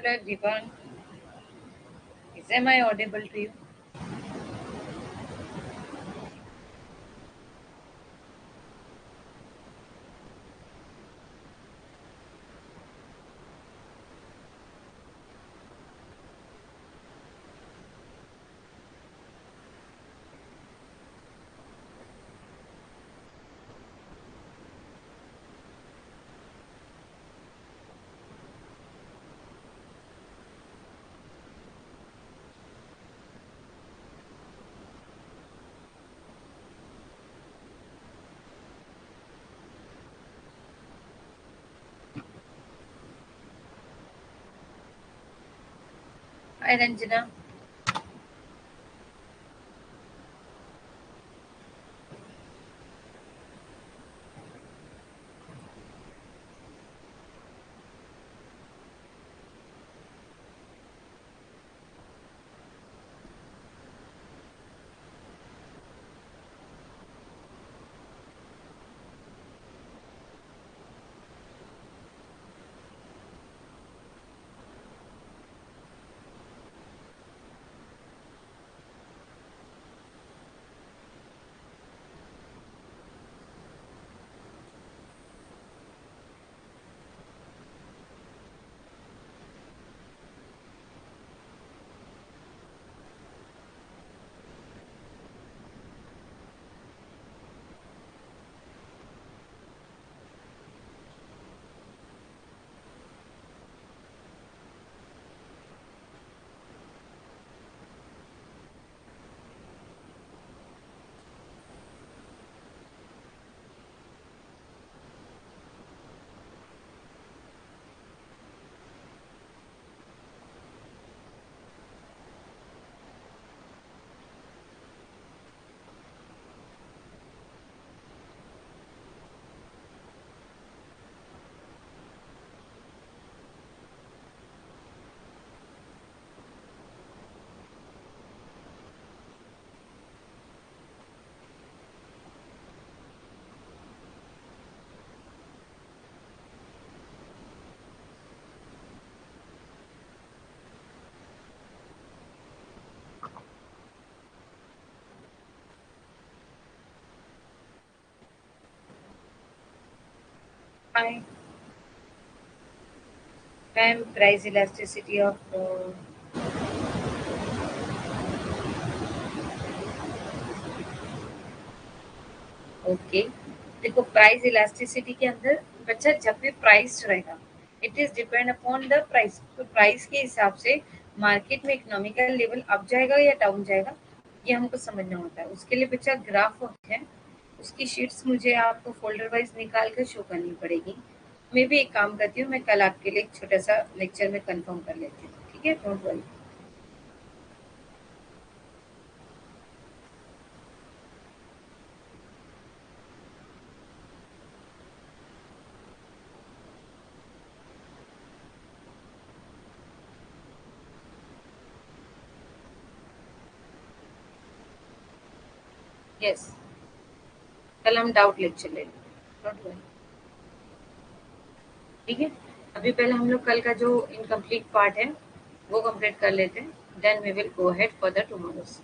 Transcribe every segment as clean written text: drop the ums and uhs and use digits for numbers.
Hello everyone, am I audible to you? Hi Ranjana. Hi, ma'am. Price elasticity of okay. देखो price elasticity के अंदर बच्चा जब भी प्राइस रहेगा it is depend upon the price. तो प्राइस के हिसाब से मार्केट में इकोनॉमिकल लेवल अप जाएगा या डाउन जाएगा ये हमको समझना होता है। उसके लिए बच्चा ग्राफ है, उसकी शीट्स मुझे आपको फोल्डर वाइज निकाल कर शो करनी पड़ेगी। मैं भी एक काम करती हूँ, मैं कल आपके लिए एक छोटा सा लेक्चर में कंफर्म कर लेती हूँ, ठीक है? Don't worry. यस, कल हम डाउट लेक्चर ले लेंगे, डोंट वरी। ठीक है, अभी पहले हम लोग कल का जो इनकम्प्लीट पार्ट है वो कंप्लीट कर लेते हैं, then we will go ahead for the tomorrow's.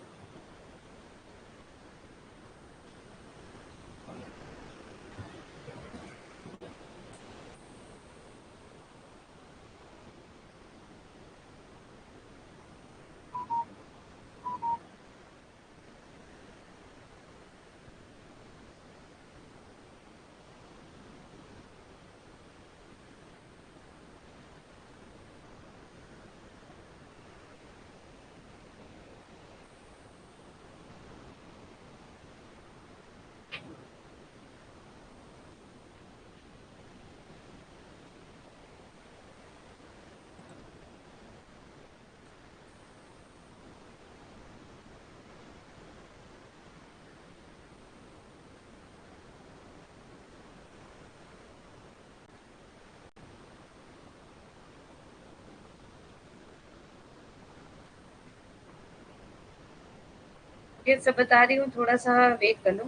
ये सब बता रही हूँ, थोड़ा सा वेट कर लो,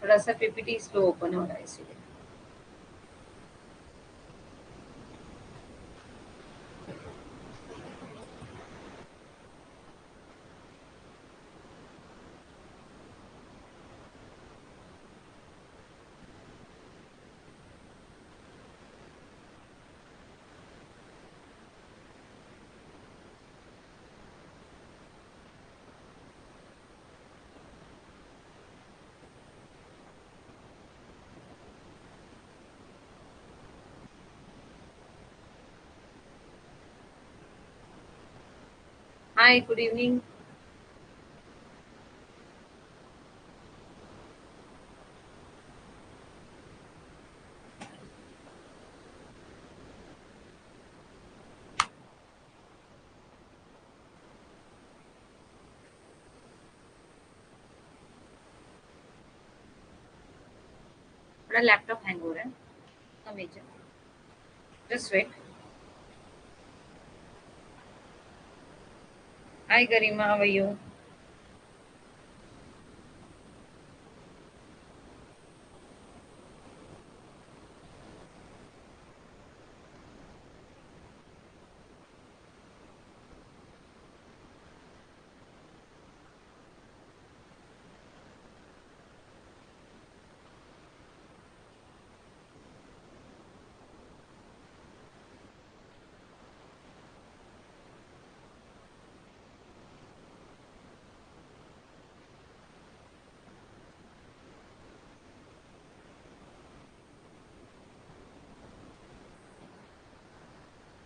थोड़ा सा पीपीटी स्लो ओपन हो रहा है इसीलिए। Hi, good evening. थोड़ा लैपटॉप हैंग हो रहा है। Amazon. Just wait. Hi Garima, how are you?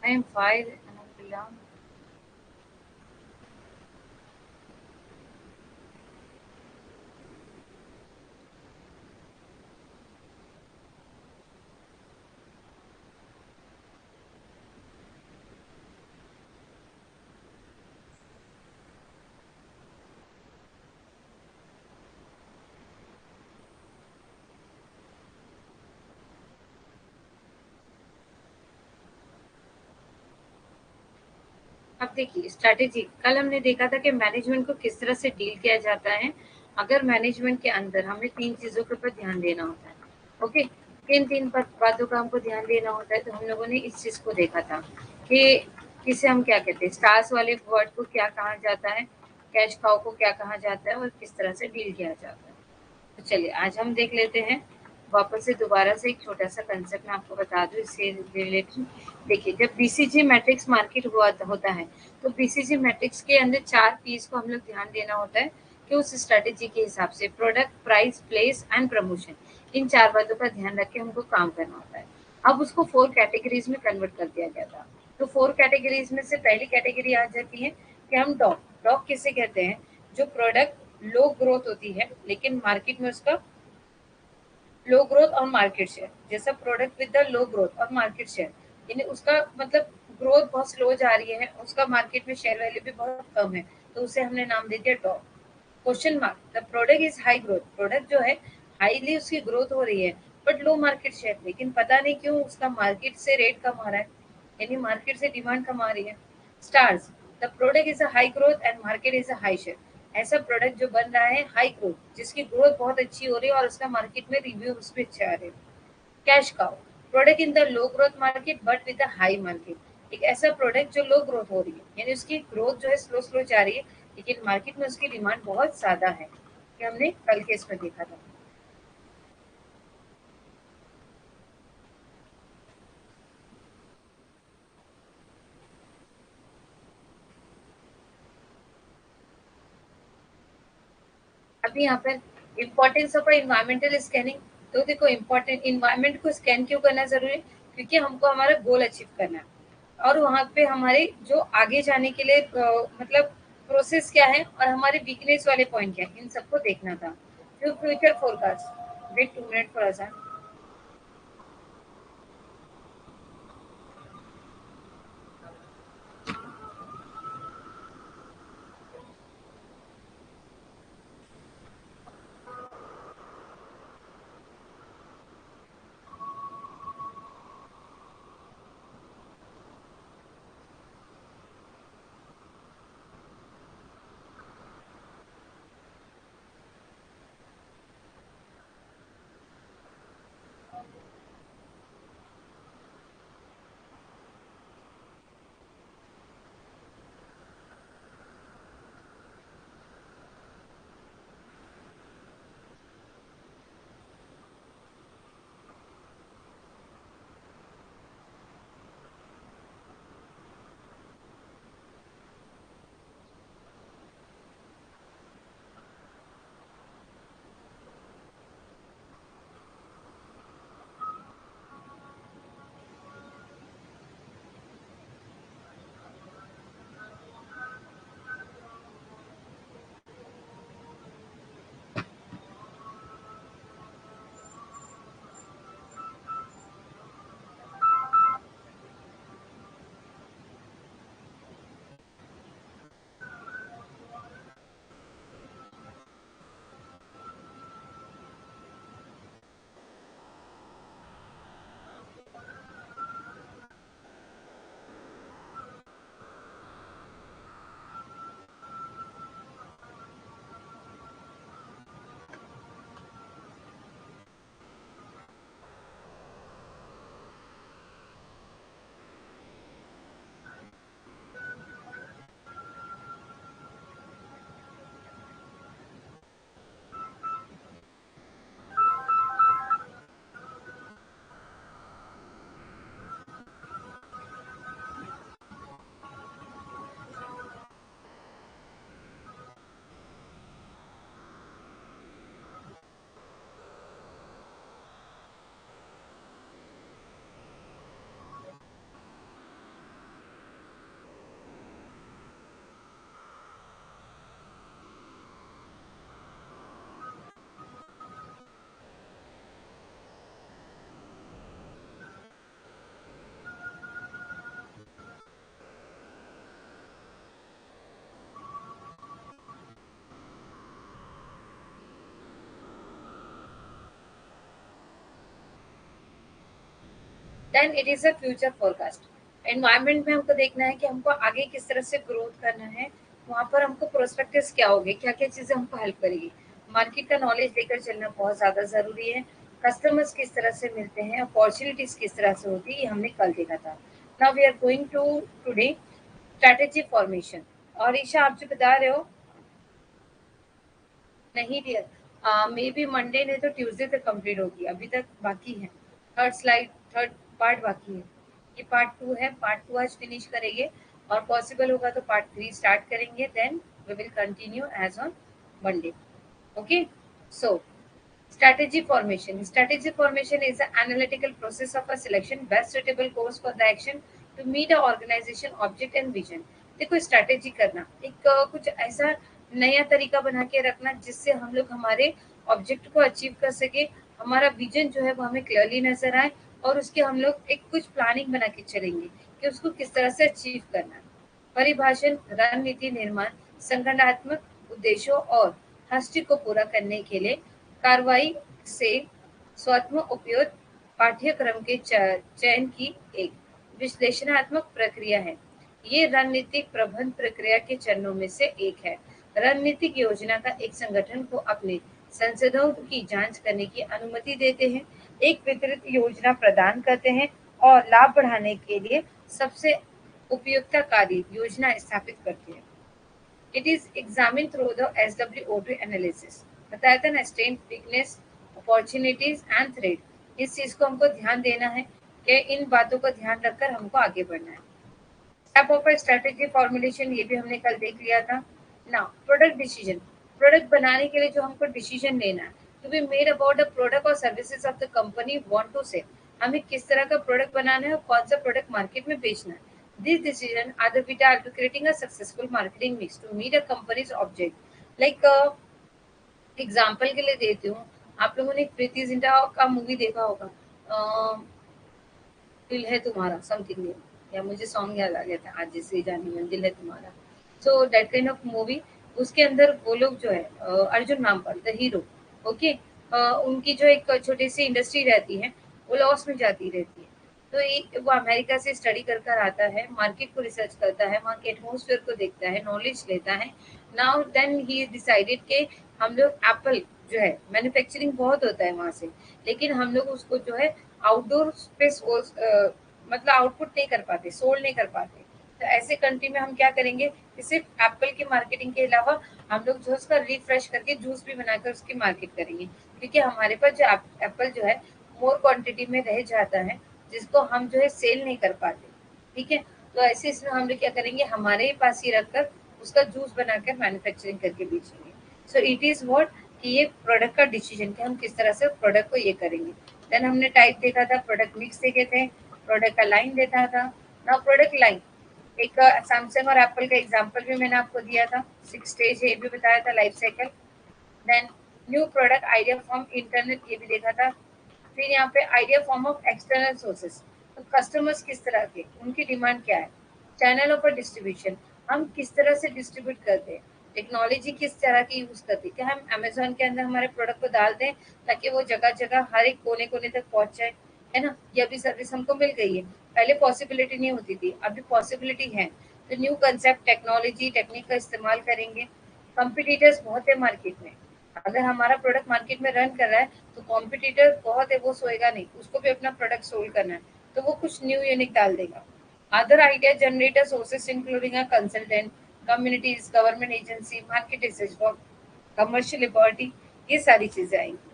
I am fine, अल्हम्दुलिल्लाह। अब देखिए स्ट्रैटेजी, कल हमने देखा था कि मैनेजमेंट को किस तरह से डील किया जाता है। अगर मैनेजमेंट के अंदर हमें 3 चीज़ों के ऊपर ध्यान देना होता है। ओके, किन 3 बातों का हमको ध्यान देना होता है, तो हम लोगों ने इस चीज़ को देखा था कि इसे हम क्या कहते हैं, स्टार्स वाले वर्ड को क्या कहा जाता है, कैश काउ को क्या कहा जाता है और किस तरह से डील किया जाता है। तो चलिए आज हम देख लेते हैं। वापस से दोबारा से एक छोटा-सा कंसेप्ट मैं आपको बता दूँ इससे रिलेटेड। देखिए, जब बीसीजी मैट्रिक्स मार्केट हुआ होता है, तो बीसीजी मैट्रिक्स के अंदर 4 पीस को हम लोग ध्यान देना होता है कि उस स्ट्रैटेजी के हिसाब से product, price, place and promotion, इन 4 बातों का ध्यान रख के हमको काम करना होता है। अब उसको 4 कैटेगरीज़ में कन्वर्ट कर दिया गया था। तो 4 कैटेगरीज़ में से पहली कैटेगरी आ जाती है कि हम डॉग, डॉग किसे कहते हैं? जो प्रोडक्ट लो ग्रोथ होती है लेकिन मार्केट में उसका लो ग्रोथ और मार्केट शेयर, जैसा product with the low growth और मार्केट शेयर, यानी उसका मतलब ग्रोथ बहुत स्लो जा रही है, उसका मार्केट में शेयर वैल्यू भी बहुत कम है, तो उसे हमने नाम दे दिया top. Question mark, the product is high growth, product जो है हाईली उसकी ग्रोथ हो रही है बट लो मार्केट शेयर, लेकिन पता नहीं क्यों उसका मार्केट से रेट कम आ रहा है, यानी मार्केट से डिमांड कम आ रही है। Stars, the product is a high growth and market is a high share, ऐसा प्रोडक्ट जो बन रहा है हाई ग्रोथ, जिसकी ग्रोथ बहुत अच्छी हो रही है और उसका मार्केट में रिव्यू उस पर अच्छे आ रहे हैं। Cash cow, product in the low growth market but with a high market, एक ऐसा प्रोडक्ट जो लो ग्रोथ हो रही है, यानी उसकी ग्रोथ जो है स्लो स्लो जा रही है लेकिन मार्केट में उसकी डिमांड बहुत ज्यादा है, कि हमने कल के इसमें देखा था। अभी यहाँ पर इम्पोर्टेंस ऑफ इन्वायरमेंटल स्कैनिंग, तो देखो इम्पोर्टेंट इन्वायरमेंट को स्कैन क्यों करना जरूरी है, क्योंकि हमको हमारा गोल अचीव करना है और वहाँ पे हमारे जो आगे जाने के लिए मतलब प्रोसेस क्या है और हमारे वीकनेस वाले पॉइंट क्या है, इन सबको देखना था। जो future forecast, wait 2 minute for a then it is a future forecast. Environment में हमको देखना है कि हमको आगे किस तरह से ग्रोथ करना है, वहाँ पर हमको प्रोस्पेक्टिव्स क्या होंगे, क्या क्या चीज़ें हमको हेल्प करेगी। मार्केट का नॉलेज लेकर चलना बहुत ज़्यादा ज़रूरी है। कस्टमर्स किस तरह से मिलते हैं, अपॉर्चुनिटीज़ किस तरह से होती है, ये हमने कल देखा था। Now we are going to today strategy formation. और ईशा आप जो बता रहे हो, नहीं डियर, मे बी मंडे नहीं तो ट्यूसडे तक कंप्लीट होगी, अभी तक बाकी है। थर्ड स्लाइड, थर्ड पार्ट बाकी है। ये पार्ट 2 है, पार्ट 2 आज फिनिश करेंगे और पॉसिबल होगा तो पार्ट 3 स्टार्ट करेंगे, then we will continue as on Monday. Okay, so strategy formation. Strategy formation is an analytical process of a selection best suitable course for the action to meet a organization object and vision. देखो strategy करना एक कुछ ऐसा नया तरीका बना के रखना जिससे हम लोग हमारे ऑब्जेक्ट को अचीव कर सके, हमारा विजन जो है वो हमें क्लियरली नजर आए और उसके हम लोग एक कुछ प्लानिंग बना के चलेंगे कि उसको किस तरह से अचीव करना है। परिभाषण, रणनीति निर्माण, संगठनात्मक उद्देश्यों और हस्ती को पूरा करने के लिए कार्रवाई से स्वत्व उपयोग पाठ्यक्रम के चयन की एक विश्लेषणात्मक प्रक्रिया है। ये रणनीतिक प्रबंध प्रक्रिया के चरणों में से एक है। रणनीतिक योजना का एक संगठन को अपने संसाधनों की जांच करने की अनुमति देते हैं, एक वितरित योजना प्रदान करते हैं और लाभ बढ़ाने के लिए सबसे उपयुक्तकारी योजना स्थापित करते हैं। It is examined through the SWOT analysis. बताया था ना, strength, weakness, opportunities and threat. इस चीज को हमको ध्यान देना है कि इन बातों का ध्यान रखकर हमको आगे बढ़ना है। स्टेप ऑफ स्ट्रेटेजी फॉर्मुलेशन, ये भी हमने कल देख लिया था ना। प्रोडक्ट डिसीजन, प्रोडक्ट बनाने के लिए जो हमको डिसीजन लेना है to be made about the product और services of the company want to say, हमें किस तरह का प्रोडक्ट बनाना है और कौन सा प्रोडक्ट मार्केट में बेचना है। This decision are the vital to creating a successful marketing mix to meet a company's object। Like example के लिए देती हूँ, आप लोगों ने प्रीति जिंटा का मूवी देखा होगा, दिल है तुम्हारा समथिंग, या मुझे सॉन्ग याद आ गया था, आज जैसे जानी मन दिल है तुम्हारा। So that kind of movie, उसके अंदर वो लोग जो है अर्जुन नामपाल द हीरो, ओके, उनकी जो एक छोटी सी इंडस्ट्री रहती है वो लॉस में जाती रहती है। तो ये वो अमेरिका से स्टडी कर कर आता है, मार्केट को रिसर्च करता है, वहाँ के एटमोसफेयर को देखता है, नॉलेज लेता है। नाउ देन ही डिसाइडेड के हम लोग एप्पल जो है मैन्युफैक्चरिंग बहुत होता है वहाँ से, लेकिन हम लोग उसको जो है आउटडोर स्पेस मतलब आउटपुट नहीं कर पाते, सोल्ड नहीं कर पाते। तो ऐसे कंट्री में हम क्या करेंगे कि सिर्फ एप्पल की मार्केटिंग के अलावा हम लोग जो उसका रिफ्रेश करके जूस भी बनाकर उसकी मार्केट करेंगे, क्योंकि हमारे पास जो एप्पल जो है मोर क्वांटिटी में रह जाता है, जिसको हम जो है सेल नहीं कर पाते। ठीक है, तो ऐसे इसमें हम लोग क्या करेंगे, हमारे ही पास ही रखकर उसका जूस बनाकर मैन्युफैक्चरिंग करके बेचेंगे। सो इट इज व्हाट कि ये प्रोडक्ट का डिसीजन कि हम किस तरह से प्रोडक्ट को ये करेंगे। देन हमने टाइप देखा था, प्रोडक्ट मिक्स देखे थे, प्रोडक्ट का लाइन देखा था। नाउ प्रोडक्ट लाइन, एक सैमसंग और एप्पल का एग्जांपल भी मैंने आपको दिया था, 6 स्टेज है ये भी बताया था, life cycle. Then new product idea from internet, ये भी देखा था। फिर यहाँ पे idea form of external sources, तो कस्टमर्स किस तरह के, उनकी डिमांड क्या है। चैनल ऑफ डिस्ट्रीब्यूशन, हम किस तरह से डिस्ट्रीब्यूट करते हैं, टेक्नोलॉजी किस तरह की यूज करते हैं, क्या हम अमेजोन के अंदर हमारे प्रोडक्ट को डाल दें ताकि वो जगह जगह हर एक कोने कोने तक पहुंच जाए, है ना। ये अभी सर्विस हमको मिल गई है, पहले पॉसिबिलिटी नहीं होती थी, अभी पॉसिबिलिटी है। तो न्यू कंसेप्ट, टेक्नोलॉजी, टेक्निक का इस्तेमाल करेंगे। कंपिटिटर्स बहुत है मार्केट में, अगर हमारा प्रोडक्ट मार्केट में रन कर रहा है तो कॉम्पिटिटर बहुत है, वो सोएगा नहीं, उसको भी अपना प्रोडक्ट सोल्ड करना है, तो वो कुछ न्यू यूनिक डाल देगा। Other idea generator sources including a consultant, communities, government agency, market research for commercial liberty, ये सारी चीजें आएंगी।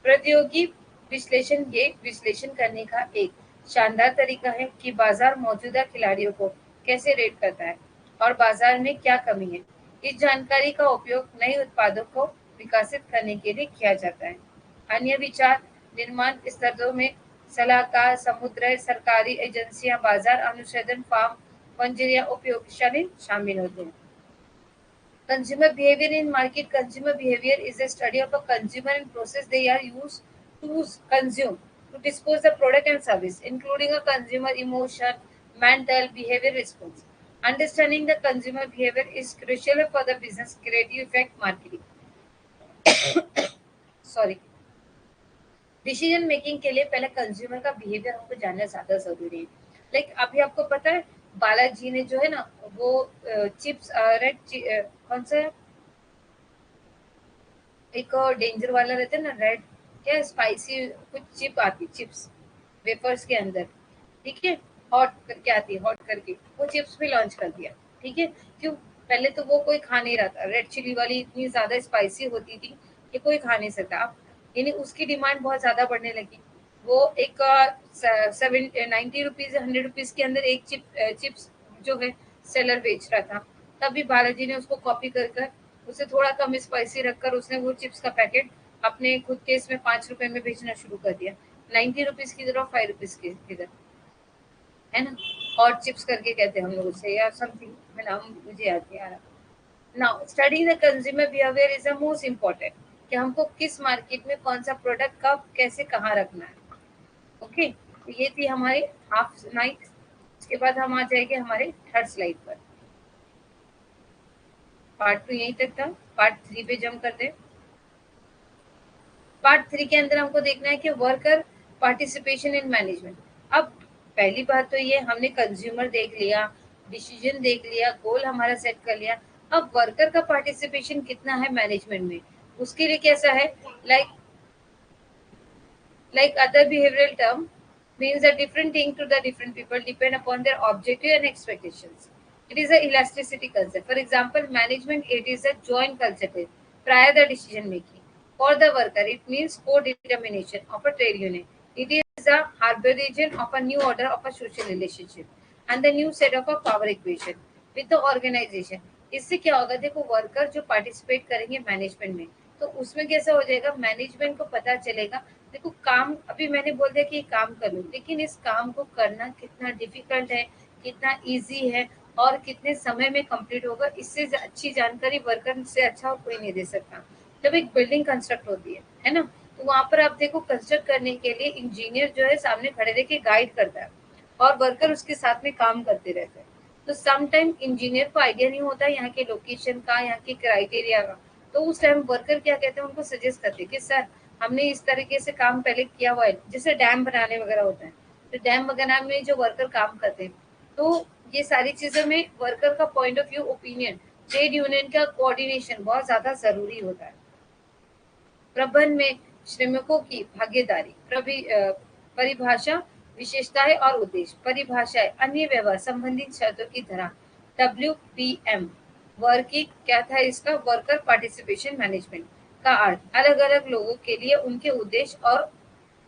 प्रतियोगी विश्लेषण, ये विश्लेषण करने का एक शानदार तरीका है कि बाजार मौजूदा खिलाड़ियों को कैसे रेट करता है और बाजार में क्या कमी है। इस जानकारी का उपयोग नए उत्पादों को विकसित करने के लिए किया जाता है। अन्य विचार, निर्माण स्तरों में सलाहकार, समुद्र, सरकारी एजेंसियां, बाजार अनुसंधान, फार्म, पंजीयन, उपयोगशाली शामिल होते हैं। Consumer behavior in market. Consumer behavior is a study of a consumer and process they are used to consume, to dispose the product and service, including a consumer emotion, mental, behavior response. Understanding the consumer behavior is crucial for the business creative effect marketing. Sorry. Decision making के लिए पहले consumer का behaviour हमको जानना ज्यादा जरूरी है। Like अभी आपको पता है बालाजी ने जो है ना वो चिप्स रेड कौन सा है? एक डेंजर वाला रहता है ना रेड, क्या स्पाइसी कुछ चिप आती चिप्स वेफर्स के अंदर, ठीक है, हॉट करके आती है, हॉट करके वो चिप्स भी लॉन्च कर दिया। ठीक है, क्यों? पहले तो वो कोई खा नहीं रहा था, रेड चिली वाली इतनी ज्यादा स्पाइसी होती थी कि कोई खा नहीं सकता। अब यानी उसकी डिमांड बहुत ज्यादा बढ़ने लगी। वो एक 90 रुपीज 100 रुपीज के अंदर एक चिप्स जो है सेलर बेच रहा था। तभी बालाजी ने उसको कॉपी कर उसे थोड़ा कम स्पाइसी रखकर उसने वो चिप्स का पैकेट अपने खुद के इसमें 5 रुपए में बेचना शुरू कर दिया। 90 रुपीज की जगह 5 रुपीज की जगह, है ना। हॉट चिप्स करके कहते हैं हम लोग उसे, या समथिंग, मैं नाम मुझे याद नहीं आ रहा। Now study the consumer behaviour is the most important, कि हमको किस मार्केट में कौन सा प्रोडक्ट कब कैसे कहाँ रखना है। ओके, तो ये थी हमारी हाफ नाइट। इसके बाद हम आ जाएंगे हमारे थर्ड स्लाइड पर। पार्ट 2 यहीं तक था, पार्ट 3 पे जम करते हैं। पार्ट 3 के अंदर हमको देखना है कि वर्कर पार्टिसिपेशन इन मैनेजमेंट। अब पहली बात तो ये, हमने कंज्यूमर देख लिया, डिसीजन देख लिया, गोल हमारा सेट कर लिया। अब वर्कर का पार्टिसिपेशन कितना है मैनेजमेंट में, उसके लिए कैसा है? Like other behavioral term means a different thing to the different people depend upon their objective and expectations. It is a elasticity concept. For example, management, it is a joint concept prior the decision making. For the worker, it means co-determination of a trade union. It is a harbinger of a new order of a social relationship and the new set of a power equation with the organization. इससे क्या होगा? देखो, worker जो participate करेंगे management में, तो उसमें कैसा हो जाएगा? मैनेजमेंट को पता चलेगा। देखो, काम अभी मैंने बोल दिया कि ये काम कर लो, लेकिन इस काम को करना कितना डिफिकल्ट है, कितना इजी है और कितने समय में कंप्लीट होगा, इससे अच्छी जानकारी वर्कर से अच्छा और कोई नहीं दे सकता। जब एक बिल्डिंग कंस्ट्रक्ट होती है ना, तो वहां पर आप देखो, कंस्ट्रक्ट करने के लिए इंजीनियर जो है सामने खड़े रह के गाइड करता है और वर्कर उसके साथ में काम करते रहते हैं। तो सम टाइम इंजीनियर को आइडिया नहीं होता यहाँ के लोकेशन का, यहाँ के क्राइटेरिया का, तो उस टाइम वर्कर क्या कहते हैं, उनको सजेस्ट करते हैं कि सर, हमने इस तरीके से काम पहले किया हुआ है, जैसे डैम बनाने वगैरह होता है, तो डैम वगैरह में जो वर्कर काम करते हैं, तो ये सारी चीजों में वर्कर का point of view, opinion, trade union का कोऑर्डिनेशन बहुत ज्यादा जरूरी होता है। प्रबंध में श्रमिकों की भागीदारी, परिभाषा, विशेषताएं और उद्देश्य, परिभाषाएं, अन्य व्यवहार संबंधित शर्तों की तरह। WPM वर्क की क्या था? इसका वर्कर पार्टिसिपेशन मैनेजमेंट का अर्थ अलग अलग लोगों के लिए उनके उद्देश्य और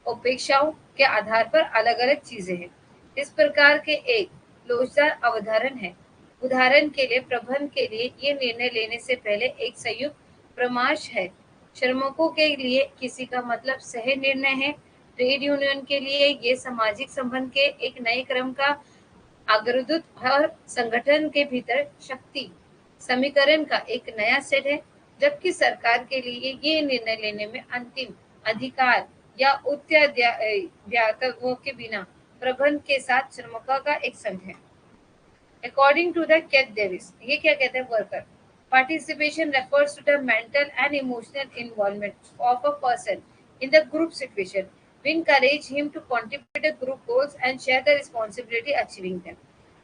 अपेक्षाओं के आधार पर अलग अलग चीजें हैं। इस प्रकार के एक लोचदार अवधारण है। उदाहरण के लिए, प्रबंध के लिए ये निर्णय लेने से पहले एक संयुक्त परामर्श है। श्रमिकों के लिए किसी का मतलब सह निर्णय है। ट्रेड यूनियन के लिए ये सामाजिक संबंध के एक नए क्रम का अग्रदूत और संगठन के भीतर शक्ति समीकरण का एक नया सेट है। जबकि सरकार के लिए ये निर्णय लेने में अंतिम अधिकार या उत्तरदायित्व के बिना प्रबंध के साथ श्रमिकों का एक संघ है। According to the Keith Davis, ये क्या कहते हैं? Worker participation refers to the mental and emotional involvement of a person in the group situation. We encourage him to contribute to group goals and share the responsibility achieving them.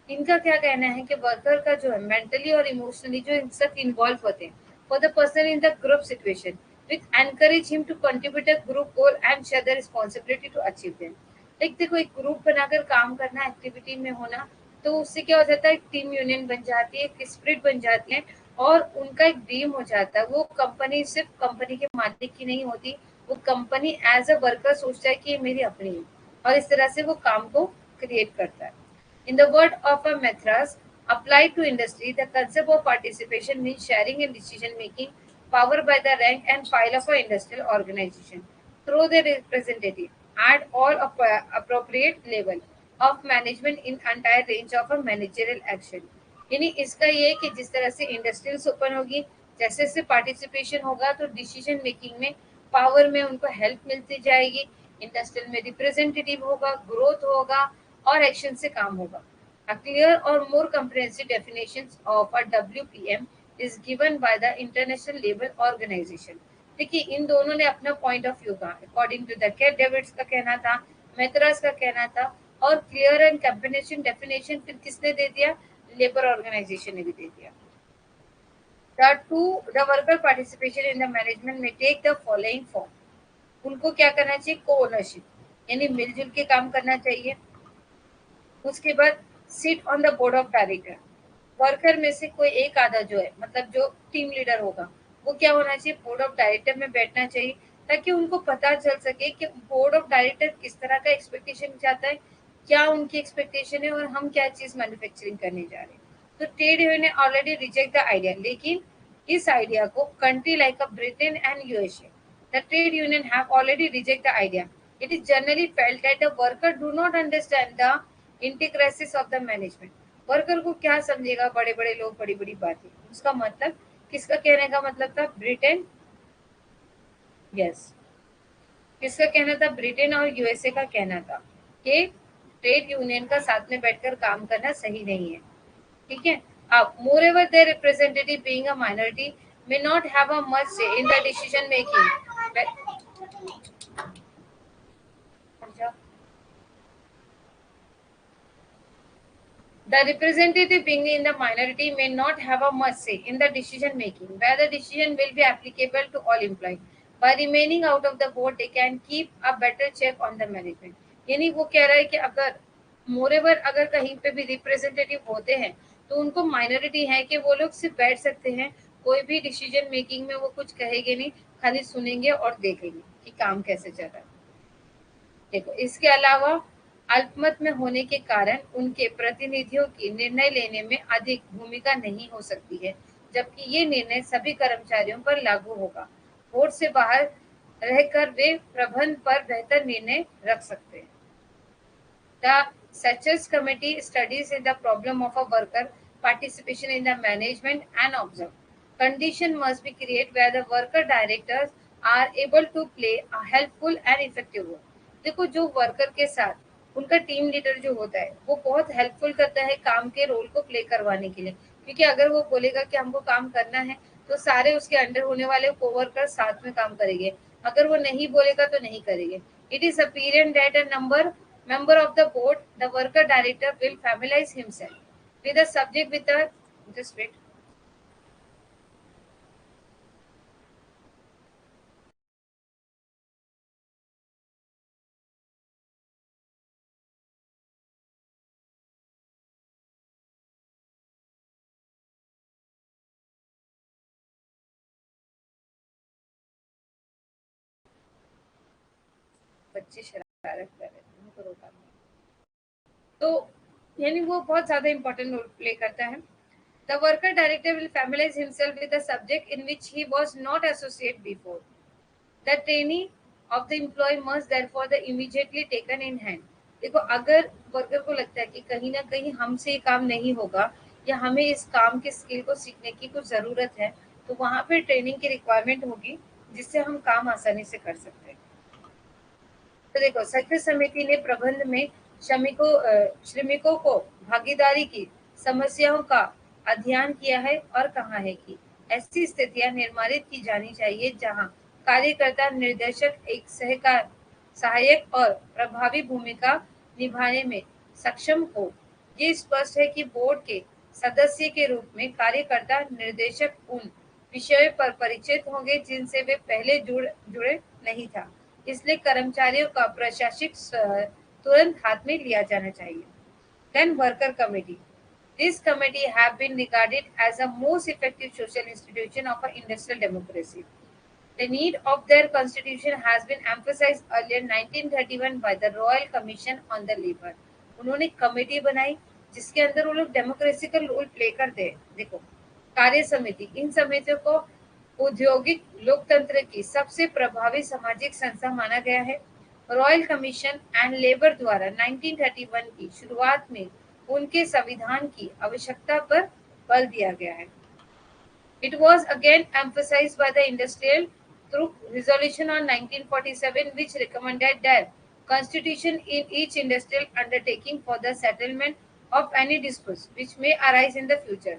इनका क्या कहना है कि worker का जो है mentally और emotionally जो इन सब इन्वॉल्व होते हैं for the person in the group situation, which encourage him to contribute a group goal and share the responsibility to achieve them. Like देखो, एक ग्रुप बनाकर काम करना, एक्टिविटी में होना, तो उससे क्या हो जाता है? एक टीम यूनियन बन जाती है, एक स्पिरिट बन जाती है और उनका एक ड्रीम हो जाता है। वो कंपनी सिर्फ कंपनी के मालिक की नहीं होती, वो कंपनी एज अ वर्कर सोचता है कि ये मेरी अपनी है और इस तरह से वो काम को क्रिएट करता है। In the word of a Mithras, applied to industry, the concept of participation means sharing in decision making power by the rank and file of an industrial organization through the representative at all appropriate level of management in entire range of a managerial action. यानी इसका ये है कि जिस तरह से industrials open होगी, जैसे जैसे पार्टिसिपेशन होगा, तो डिसीजन मेकिंग में पावर में उनको हेल्प मिलती जाएगी। इंडस्ट्रियल में रिप्रेजेंटेटिव होगा, ग्रोथ होगा और एक्शन से काम होगा। A clear or more comprehensive definition of a WPM is given by the International Labour Organization. देखिए इन दोनों ने अपना पॉइंट ऑफ व्यू कहा। According to the cat Davids का कहना था, मैथरास का कहना था, और क्लियर एंड कॉम्बिनेशन डेफिनेशन फिर किसने दे दिया? लेबर ऑर्गेनाइजेशन ने भी दे दिया। The worker participation in the management may take the following form. उनको क्या करना चाहिए? को ओनरशिप, यानी मिलजुल के काम करना चाहिए। उसके बाद sit on the board of director, worker में से कोई एक आधा जो है, मतलब जो टीम लीडर होगा, वो क्या होना चाहिए? बोर्ड ऑफ डायरेक्टर में बैठना चाहिए, ताकि उनको पता चल सके कि बोर्ड ऑफ डायरेक्टर किस तरह का एक्सपेक्टेशन चाहता है, क्या उनकी एक्सपेक्टेशन है, और हम क्या चीज मैन्युफैक्चरिंग करने जा रहे हैं। तो ट्रेड यूनियन ने ऑलरेडी रिजेक्ट द आइडिया, लेकिन इस आइडिया को country like a Britain and USA, the trade union have already reject the idea. It is generally felt that the worker do not understand the intricacies of the management. Worker को क्या समझेगा बड़े बड़े लोग, बड़ी बड़ी बातें। उसका मतलब, किसका कहने का मतलब था? ब्रिटेन, यस, किसका कहना था? ब्रिटेन और यूएसए का कहना था कि ट्रेड यूनियन का साथ में बैठकर काम करना सही नहीं है। ठीक है। अब moreover their representative being a minority may not have a much say in the decision making. The representative being in the minority may not have a much say in the decision making, where the decision will be applicable to all employees. By remaining out of the board, they can keep a better check on the management. यानी वो कह रहा है कि अगर moreover अगर कहीं पे भी रिप्रेजेंटेटिव होते हैं तो उनको माइनॉरिटी है कि वो लोग सिर्फ बैठ सकते हैं, कोई भी डिसीजन मेकिंग में वो कुछ कहेंगे नहीं, खाली सुनेंगे और देखेंगे कि काम कैसे चल रहा है। देखो, इसके अलावा अल्पमत में होने के कारण उनके प्रतिनिधियों की निर्णय लेने में अधिक भूमिका नहीं हो सकती है, जबकि ये निर्णय सभी कर्मचारियों पर लागू होगा। बोर्ड से बाहर रहकर वे प्रबंधन पर बेहतर निर्णय रख सकते हैं। The Success Committee studies the problem of a worker participation in the management and observe. Condition must be created where the worker directors are able to play a helpful and effective role. देखो, जो worker के साथ उनका team leader जो होता है वो बहुत हेल्पफुल करता है काम के रोल को प्ले करवाने के लिए, क्योंकि अगर वो बोलेगा कि हमको काम करना है तो सारे उसके अंडर होने वाले कोवर्कर साथ में काम करेंगे, अगर वो नहीं बोलेगा तो नहीं करेंगे। It is apparent that a member of the board, the worker director will familiarize himself with the subject with the, just wait. बच्चे शरारत कर रहे हैं, उनको रोका नहीं। तो यानी वो बहुत ज्यादा इंपॉर्टेंट रोल प्ले करता है। The worker director will familiarize himself with the subject in which he was not associated before. The trainee of the employee must therefore the immediately taken in hand. देखो, अगर worker को लगता है कि कहीं ना कहीं हमसे ये काम नहीं होगा या हमें इस काम के स्किल को सीखने की कुछ जरूरत है, तो वहां पे ट्रेनिंग की रिक्वायरमेंट होगी, जिससे हम काम आसानी से कर सकते हैं। तो देखो, सक्रिय समिति ने प्रबंध में श्रमिकों को भागीदारी की समस्याओं का अध्ययन किया है और कहा है कि ऐसी स्थितियां निर्धारित की जानी चाहिए जहां कार्यकर्ता निर्देशक एक सहायक और प्रभावी भूमिका निभाने में सक्षम हो। ये स्पष्ट है कि बोर्ड के सदस्य के रूप में कार्यकर्ता निर्देशक उन विषयों पर परिचित होंगे जिनसे वे पहले जुड़े नहीं था, इसलिए कर्मचारियों का प्रशासनिक तुरंत हाथ में लिया जाना चाहिए। Then worker committee. This committee have been regarded as a most effective social institution of an industrial democracy. The need of their constitution has been emphasized earlier 1931 by the Royal Commission on the Labour. उन्होंने committee बनाई जिसके अंदर वो लोग democracy का role play करते हैं। देखो, कार्य समिति, इन समितियों को औद्योगिक लोकतंत्र की सबसे प्रभावी सामाजिक संस्था माना गया है। रॉयल कमीशन एंड लेबर द्वारा 1931 की शुरुआत में उनके संविधान की आवश्यकता पर बल दिया गया है। It was again emphasized by the industrial through resolution on 1947, which recommended that constitution in each industrial undertaking for the settlement of any disputes which may arise in the future.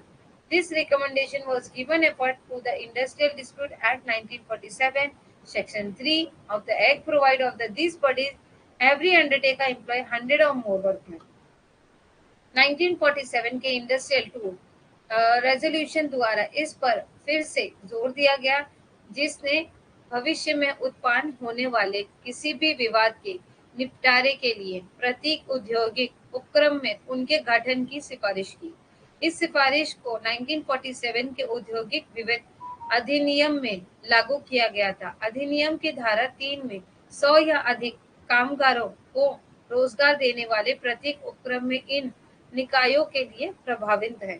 This recommendation was given effect to the Industrial Dispute Act 1947. Section 3 of the Act provides that these bodies every undertaker employ 100 or more workmen. 1947 के industrial to resolution द्वारा इस पर फिर से जोर दिया गया, जिसने भविष्य में उत्पन्न होने वाले किसी भी विवाद के निपटारे के लिए प्रत्येक औद्योगिक उपक्रम में उनके गठन की सिफारिश की। इस सिफारिश को 1947 के औद्योगिक विवेक अधिनियम में लागू किया गया था। अधिनियम की धारा 3 में 100 या अधिक कामगारों को रोजगार देने वाले प्रत्येक उपक्रम में इन निकायों के लिए प्रभावित है।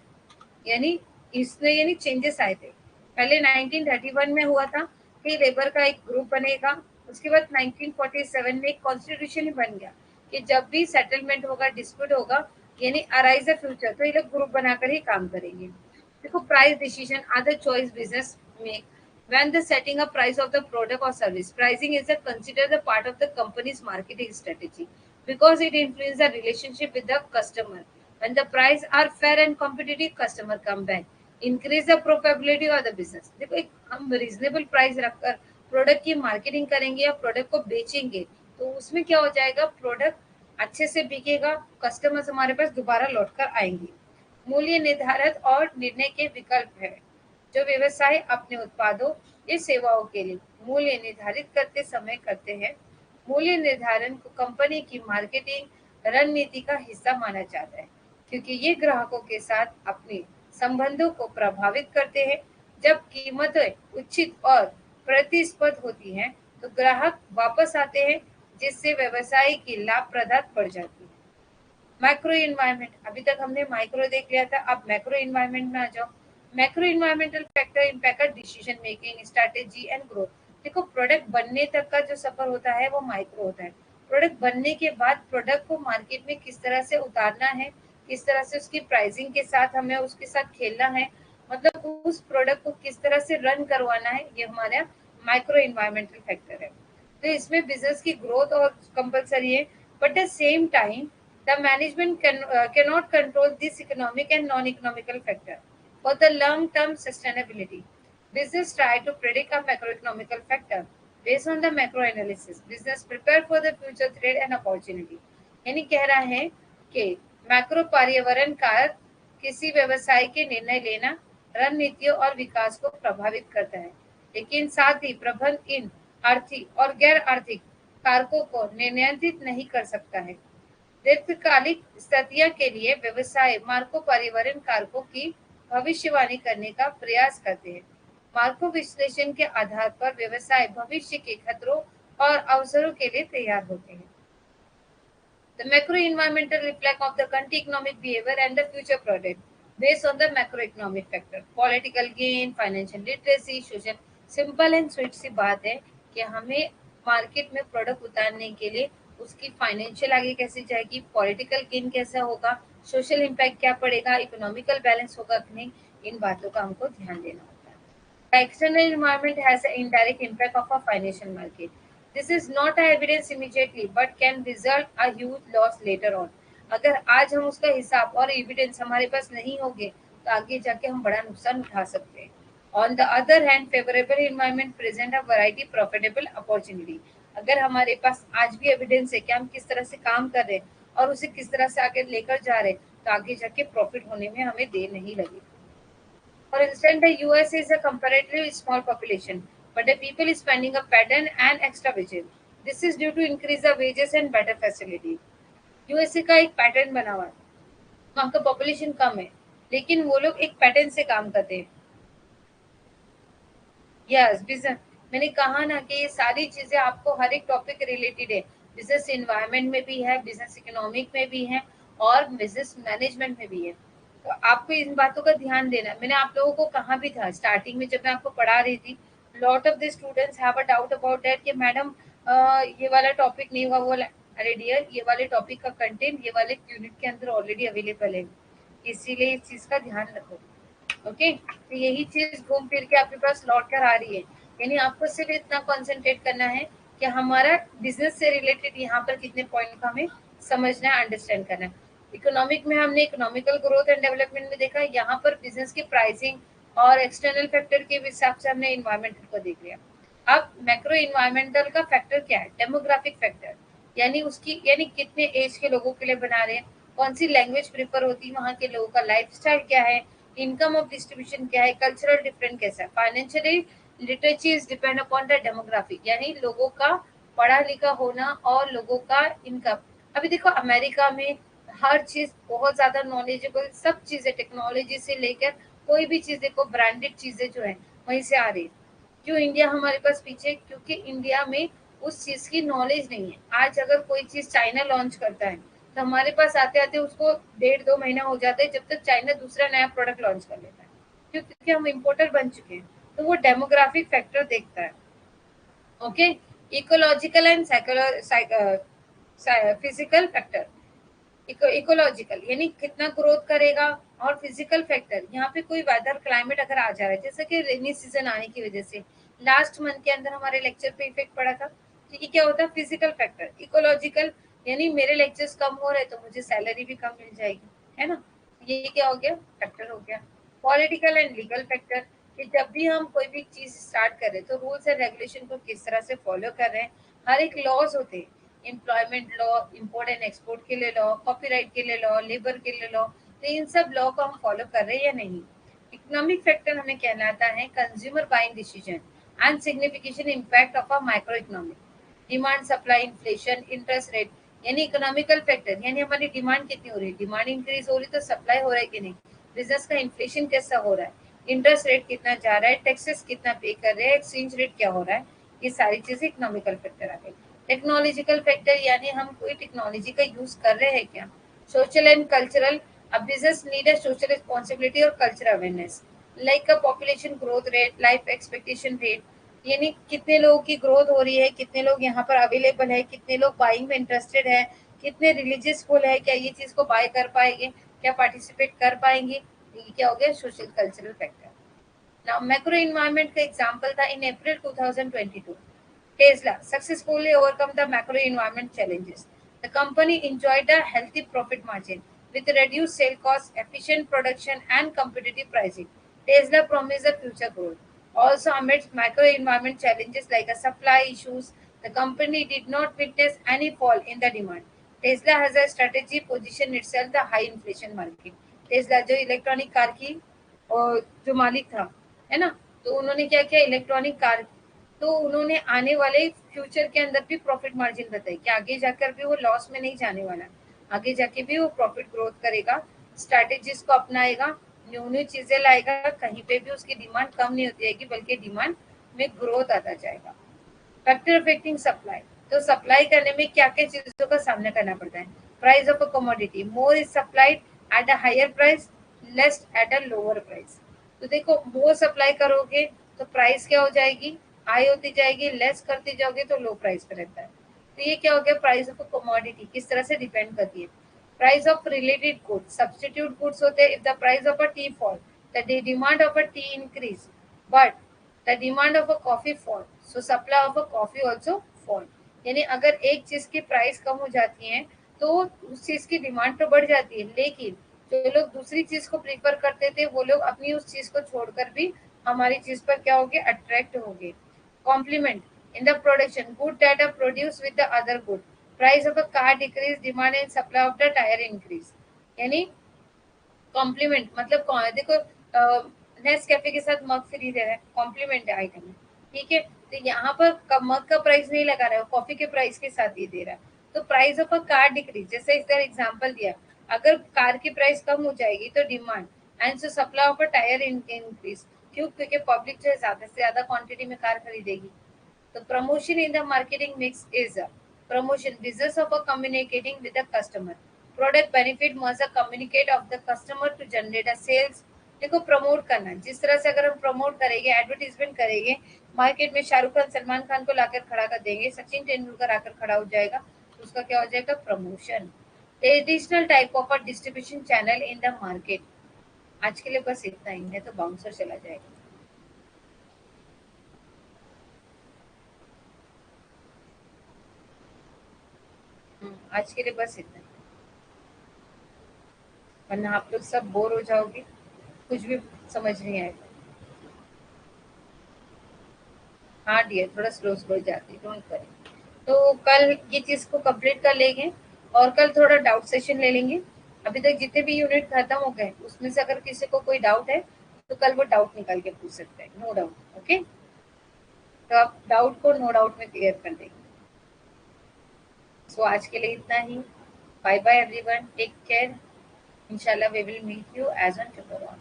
यानी इसमें यानी चेंजेस आए थे। पहले 1931 में हुआ था कि लेबर का एक ग्रुप बनेगा, उसके बाद 1947 में एक कॉन्स्टिट्यूशन ही बन गया कि जब भी सेटलमेंट होगा, डिस्प्यूट होगा, यानी अराइज द फ्यूचर, तो ये लोग ग्रुप बनाकर ही काम करेंगे। देखो, price decision other choice business make when the setting up price of the product or service. Pricing is considered a part of the company's marketing strategy because it influences the relationship with the customer. When the price are fair and competitive, customer come back, increase the probability of the business. देखो, एक हम reasonable price रखकर product की marketing करेंगे या product को बेचेंगे, तो उसमें क्या हो जाएगा, प्रोडक्ट अच्छे से बिकेगा, कस्टमर्स हमारे पास दोबारा लौट कर आएंगे। मूल्य निर्धारित और निर्णय के विकल्प है। जो व्यवसाय अपने उत्पादों या सेवाओं के लिए मूल्य निर्धारित करते समय करते हैं। मूल्य निर्धारण को कंपनी की मार्केटिंग रणनीति का हिस्सा माना जाता है, क्योंकि ये ग्राहकों के साथ अपने संबंधों को प्रभावित करते हैं। जब कीमतें उचित और प्रतिस्पर्ध होती हैं, तो ग्राहक वापस आते हैं, जिससे व्यवसाय की लाभप्रदता बढ़ जाती है। मैक्रो इन्वायरमेंट, अभी तक हमने माइक्रो देख लिया था, अब मैक्रो इन्वायरमेंट में आ जाओ। Macro environmental factor impact decision making, strategy and growth. देखो, प्रोडक्ट बनने तक का जो सफर होता है वो माइक्रो होता है। प्रोडक्ट बनने के बाद प्रोडक्ट को मार्केट में किस तरह से उतारना है, किस तरह से उसकी प्राइसिंग के साथ हमें उसके साथ खेलना है, मतलब उस प्रोडक्ट को किस तरह से रन करवाना है, ये हमारा माइक्रो इन्वायरमेंटल फैक्टर है। तो इसमें बिजनेस की ग्रोथ और कंपलसरी है, but the same time the management cannot control this economic and non-economical factor. For the long-term sustainability, business try to predict a macroeconomical factor. Based on the macro analysis, business prepare for the future threat and opportunity. यानी कह रहा है कि macro पर्यावरण कारक किसी व्यवसाय के निर्णय लेना, रणनीतियों और विकास को प्रभावित करता है, लेकिन साथ ही प्रबंधन इन आर्थिक और गैर आर्थिक कारकों को नियंत्रित नहीं कर सकता है। दीर्घकालिक स्थितियों के लिए व्यवसाय मार्को पर्यावरण कारकों की भविष्यवाणी करने का प्रयास करते हैं। मार्को विश्लेषण के आधार पर व्यवसाय भविष्य के खतरों और अवसरों के लिए तैयार होते हैं। The macro-environmental reflect of the country economic behavior and the future product based on the macroeconomic factor, political gain, financial literacy, social. Simple and sweet सी बात है कि हमें मार्केट में प्रोडक्ट उतारने के लिए उसकी फाइनेंशियल आगे कैसे जाएगी, पॉलिटिकल गेन कैसा होगा, सोशल इम्पैक्ट क्या पड़ेगा, इकोनॉमिकल बैलेंस होगा कि नहीं, इन बातों का हमको ध्यान देना होता है। The external environment has an indirect impact of a financial market. This is not a evidence immediately, but can result a huge loss later on. अगर आज हम उसका हिसाब और एविडेंस हमारे पास नहीं होंगे, तो आगे जाके हम बड़ा नुकसान उठा सकते हैं। On the other hand, favorable environment present a variety profitable opportunity. अगर हमारे पास आज भी एविडेंस है कि हम किस तरह से काम कर रहे हैं और उसे किस तरह से आगे लेकर जा रहे हैं, तो आगे जाके प्रॉफिट होने में हमें देर नहीं लगेगी। For instance, the US is a comparatively small population, but the people is spending a pattern and extra wages. This is due to increase the wages and better facility. USA का एक pattern बना हुआ है, वहाँ का population कम है, लेकिन वो लोग एक पैटर्न से काम करते हैं। यस, बिजनेस, मैंने कहा ना कि ये सारी चीजें आपको हर एक टॉपिक रिलेटेड है। बिजनेस इन्वायरमेंट में भी है, बिजनेस इकोनॉमिक में भी है और बिजनेस मैनेजमेंट में भी है। तो आपको इन बातों का ध्यान देना। मैंने आप लोगों को कहा भी था स्टार्टिंग में जब मैं आपको पढ़ा रही थी, lot of the students have a doubt about that कि मैडम ये वाला टॉपिक नहीं हुआ, वो अरे डियर, ये वाले टॉपिक का कंटेंट ये वाले यूनिट के अंदर ऑलरेडी अवेलेबल है, इसीलिए इस चीज का ध्यान रखो। ओके, तो यही चीज घूम फिर के आपके पास लौट कर आ रही है। यानी आपको सिर्फ इतना कंसंट्रेट करना है कि हमारा बिजनेस से रिलेटेड यहाँ पर कितने पॉइंट को हमें समझना है, अंडरस्टैंड करना है। इकोनॉमिक में हमने इकोनॉमिकल ग्रोथ एंड डेवलपमेंट में देखा, यहाँ पर बिजनेस की प्राइसिंग और एक्सटर्नल फैक्टर के हिसाब से हमने इन्वायरमेंटल को देख लिया। अब मैक्रो इन्वायरमेंटल का फैक्टर क्या है? डेमोग्राफिक फैक्टर, यानी कितने एज के लोगों के लिए बना रहे हैं, कौन सी लैंग्वेज प्रेफर होती है वहाँ के लोगों का, लाइफस्टाइल क्या है, इनकम ऑफ डिस्ट्रीब्यूशन क्या है, कल्चरल डिफरेंट कैसा है, financially literacy is depend upon the demographic, यानी लोगों का पढ़ा लिखा होना और लोगों का इनकम। अभी देखो अमेरिका में हर चीज बहुत ज्यादा नॉलेजेबल, सब चीजें टेक्नोलॉजी से लेकर कोई भी चीज देखो, ब्रांडेड चीजें जो है वहीं से आ रही है। क्यों इंडिया हमारे पास पीछे? क्योंकि इंडिया में उस चीज की नॉलेज नहीं है। आज अगर कोई चीज चाइना लॉन्च करता है तो हमारे पास आते आते उसको 1.5-2 महीना हो जाता है, जब तक चाइना दूसरा नया प्रोडक्ट लॉन्च कर लेता है। क्यों? क्योंकि हम इम्पोर्टर बन चुके हैं। तो वो डेमोग्राफिक फैक्टर देखता है। Okay, ecological and physical factor. Ecological यानी कितना ग्रोथ करेगा, और फिजिकल फैक्टर यहाँ पे कोई वेदर क्लाइमेट अगर आ जा रहा है, जैसे कि रेनी सीजन आने की वजह से लास्ट मंथ के अंदर हमारे लेक्चर पे इफेक्ट पड़ा था, तो ये क्या होता है? Physical factor. इकोलॉजिकल यानी मेरे लेक्चर्स कम हो रहे तो मुझे सैलरी भी कम मिल जाएगी, है ना? ये क्या हो गया? फैक्टर हो गया। पॉलिटिकल एंड लीगल फैक्टर, कि जब भी हम कोई भी चीज स्टार्ट कर रहे हैं तो रूल्स एंड रेगुलेशन को किस तरह से फॉलो कर रहे हैं। हर एक लॉज होते हैं, employment law, import and export के लिए लॉ, कॉपीराइट के लिए लॉ, लेबर के लिए लॉ, तो इन सब लॉ को हम फॉलो कर रहे हैं या नहीं। इकोनॉमिक फैक्टर हमें कहलाता है consumer buying decision and signification impact of a micro economic, demand supply inflation interest rate. यानी इकोनॉमिकल फैक्टर यानी हमारी डिमांड कितनी हो रही है, डिमांड इंक्रीज हो रही है तो सप्लाई हो रहा है कि नहीं, बिजनेस का इन्फ्लेशन कैसा हो रहा है, इंटरेस्ट रेट कितना जा रहा है, टैक्सेस कितना पे कर रहे हैं, एक्सचेंज रेट क्या हो रहा है, ये सारी चीजें इकोनॉमिकल फैक्टर आ गई। टेक्नोलॉजिकल फैक्टर यानी हम कोई टेक्नोलॉजी का यूज कर रहे हैं क्या। सोशल एंड कल्चरल, अब बिजनेस नीड है सोशल रिस्पॉन्सिबिलिटी और cultural awareness, like a population growth rate, life expectation rate, यानी कितने लोगों की ग्रोथ हो रही है, कितने लोग यहाँ पर अवेलेबल है, कितने लोग बाइंग में इंटरेस्टेड है, कितने रिलीजियसफुल है, क्या ये चीज को बाय कर पाएंगे, क्या पार्टिसिपेट कर पाएंगे। ये क्या हो गया? Social cultural factor. Now, macro environment का example था in April 2022. Tesla successfully overcome the macro environment challenges. The company enjoyed a healthy profit margin with reduced sale costs, efficient production, and competitive pricing. Tesla promised a future growth. Also, amidst macro environment challenges like a supply issues, the company did not witness any fall in the demand. Tesla has a strategy position itself the high inflation market. Tesla जो electronic car की और जो मालिक था, है ना, तो उन्होंने क्या किया, इलेक्ट्रॉनिक कार, तो उन्होंने आने वाले फ्यूचर के अंदर भी प्रॉफिट मार्जिन बताई कि आगे जाकर भी वो लॉस में नहीं जाने वाला, आगे जाके भी वो प्रॉफिट ग्रोथ करेगा, स्ट्रैटेजीज को अपनाएगा, न्यू न्यू चीजें लाएगा, कहीं पे भी उसकी डिमांड कम नहीं होती जाएगी बल्कि डिमांड में ग्रोथ आता जाएगा। फैक्टर अफेक्टिंग सप्लाई, तो सप्लाई करने में क्या क्या चीजों का सामना करना पड़ता है। Price of a commodity, more is supplied at a higher price, less at a lower price. तो देखो मोर सप्लाई करोगे तो प्राइस क्या हो जाएगी, हाई होती जाएगी, लेस करते जाओगे तो लो प्राइस पे रहता है। तो ये क्या हो गया, प्राइस ऑफ अ कमोडिटी किस तरह से डिपेंड करती है। Price of related goods, substitute goods होते हैं, if the price of a T fall the demand of a T increase, but the demand of a coffee fall, so supply of a coffee also fall. यानी अगर एक चीज की price कम हो जाती है तो उस चीज की डिमांड तो बढ़ जाती है, लेकिन जो लोग दूसरी चीज को प्रीफर करते थे वो लोग अपनी उस चीज को छोड़कर भी हमारी चीज पर क्या होंगे, अट्रैक्ट होंगे। Complement, in the production good that are produce with the other good, price of a car decrease, demand and supply of the tyre increase. यानी कॉम्प्लीमेंट मतलब देखो नेस कैफे के साथ मग फ्री दे रहा है, कॉम्प्लीमेंट है आइटम में, ठीक है। तो यहाँ पर मग का प्राइस नहीं लगा रहा है, कॉफी के प्राइस के साथ ही दे रहा है। तो price of a car decrease, जैसे इधर एग्जांपल दिया, अगर कार की प्राइस कम हो जाएगी तो demand and so supply of a tyre increase. क्यों? क्योंकि पब्लिक जो है ज्यादा से ज्यादा क्वांटिटी में कार खरीदेगी। The promotion in the marketing mix is a promotion business of a communicating with the customer. Product benefit must communicate of the customer to generate a sales. देखो प्रमोट करना, जिस तरह से अगर हम प्रमोट करेंगे, एडवर्टीजमेंट करेंगे, मार्केट में शाहरुख खान सलमान खान को लाकर खड़ा कर देंगे, सचिन तेंदुलकर आकर खड़ा हो जाएगा, तो उसका क्या हो जाएगा, promotion. Additional type of a distribution channel in the market. आज के लिए बस इतना ही, है तो बाउंसर चला जाएगा। आज के लिए बस इतना ही। वरना आप लोग सब बोर हो जाओगे, कुछ भी समझ नहीं आएगा। हाँ डियर, थोड़ा स्लो स्लो जाती, डोंट वरी। तो कल ये चीज को कंप्लीट कर लेंगे और कल थोड़ा डाउट सेशन ले लेंगे। अभी तक जितने भी यूनिट खत्म हो गए उसमें से अगर किसी को कोई डाउट है तो कल वो डाउट निकाल के पूछ सकते हैं, नो डाउट। ओके, तो आप डाउट को नो डाउट में क्लियर कर देंगे। सो आज के लिए इतना ही। Bye bye everyone, take care. इंशाल्लाह we will meet you as on tomorrow.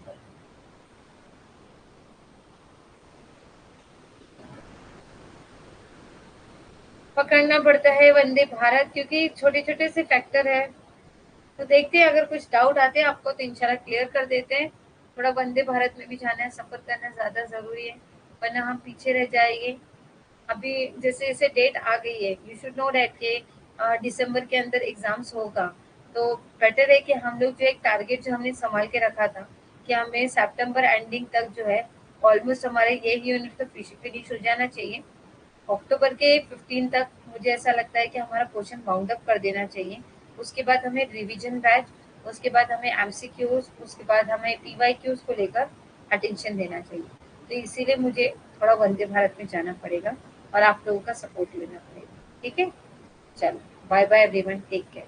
पकड़ना पड़ता है वंदे भारत, क्योंकि छोटे छोटे से फैक्टर है। तो देखते हैं, अगर कुछ डाउट आते हैं आपको तो इंशाल्लाह क्लियर कर देते हैं। थोड़ा वंदे भारत में भी जाना है, सफर करना ज्यादा जरूरी है, वरना हम पीछे रह जाएंगे। अभी जैसे जैसे डेट आ गई है, यू शुड नो डैट के दिसंबर के अंदर एग्जाम्स होगा। तो बेटर है कि हम लोग जो एक टारगेट जो हमने संभाल के रखा था कि हमें सितंबर एंडिंग तक जो है ऑलमोस्ट हमारे ये यूनिट तो फिनिश हो जाना चाहिए। अक्टूबर के 15 तक मुझे ऐसा लगता है कि हमारा पोर्शन बाउंड अप कर देना चाहिए। उसके बाद हमें रिवीजन बैच, उसके बाद हमें एमसीक्यूज, उसके बाद हमें पीवाईक्यूज को लेकर अटेंशन देना चाहिए। तो इसीलिए मुझे थोड़ा वंदे भारत में जाना पड़ेगा और आप लोगों का सपोर्ट लेना पड़ेगा। ठीक है, चलो bye bye everyone, take care.